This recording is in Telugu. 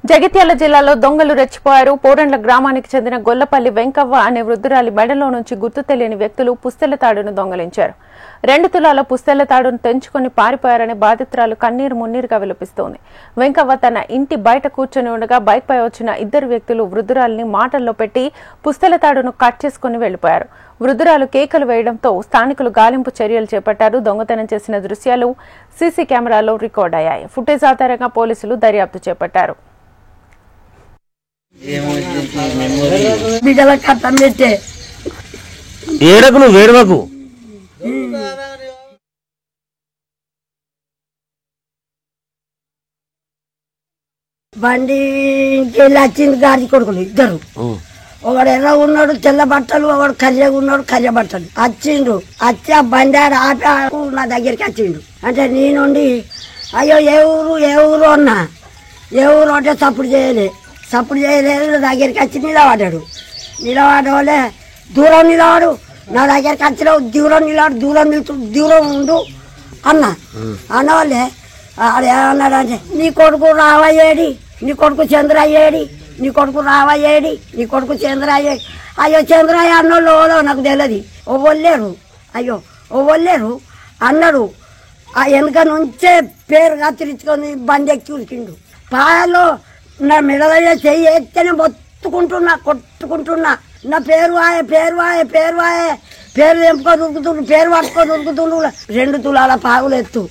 జగిత్యాల జిల్లాలో దొంగలు రెచ్చిపోయారు. పోరండ్ల గ్రామానికి చెందిన గొల్లపల్లి వెంకవ్వ అనే వృద్ధురాలి మెడలో నుంచి గుర్తు తెలియని వ్యక్తులు పుస్తెల తాడును దొంగలించారు. 2 తులాల పుస్తెల తాడును తెంచుకుని పారిపోయారని బాధితురాలు కన్నీరు మున్నీరుగా విలపిస్తోంది. వెంకవ్వ తన ఇంటి బయట కూర్చొని ఉండగా బైక్ పై వచ్చిన 2 వ్యక్తులు వృద్ధురాలిని మాటల్లో పెట్టి పుస్తెల తాడును కట్ చేసుకుని వెళ్లిపోయారు. వృద్ధురాలు కేకలు వేయడంతో స్థానికులు గాలింపు చర్యలు చేపట్టారు. దొంగతనం చేసిన దృశ్యాలు సీసీ కెమెరాలో రికార్డ్ అయ్యాయి. ఫుటేజ్ ఆధారంగా పోలీసులు దర్యాప్తు చేపట్టారు. ఏడకు నువ్వు వేడవకు. బండికి వచ్చింది గాడి కొడుకులు 2. ఒకడు ఎర్ర ఉన్నాడు తెల్ల బట్టలు, ఒకడు కర్రెగా ఉన్నాడు కర్రె బట్టలు. వచ్చిండు. వచ్చి ఆ బండి ఆపి నా దగ్గరికి వచ్చిండు. అంటే నేనుండి అయ్యో ఏ ఊరు అన్నా. ఏ ఊరు అంటే సప్పుడు చేయలేదు. నా దగ్గరికి వచ్చి నిలబడ్డాడు. నిలబడే దూరం నిలబడు, నా దగ్గరికి వచ్చినావు దూరం ఉండు అన్నా. అన్నవాళ్ళే ఆడు ఏమన్నాడంటే నీ కొడుకు రావయ్యేడి, నీ కొడుకు చంద్రయ్యేడి, నీ కొడుకు రావయ్యేడి, నీ కొడుకు చంద్రయ్యేడి. అయ్యో చంద్రయ్య అన్నోళ్ళు నాకు తెలియదు. ఓవలేరు అన్నాడు. ఆ వెనుక నుంచే పేరు కత్తిరించుకొని బండి ఎక్కి ఉరికిండు. పాయలో నా మెడలయ్య చెయ్యి ఎత్తేనే కొట్టుకుంటున్నా. నా పేరు తెంపుకొని ఉరుకుతుండ్రు, పేరు పట్టుకొని ఉరుకుతుండ్రు. 2 తులాల పావులు ఎత్తు.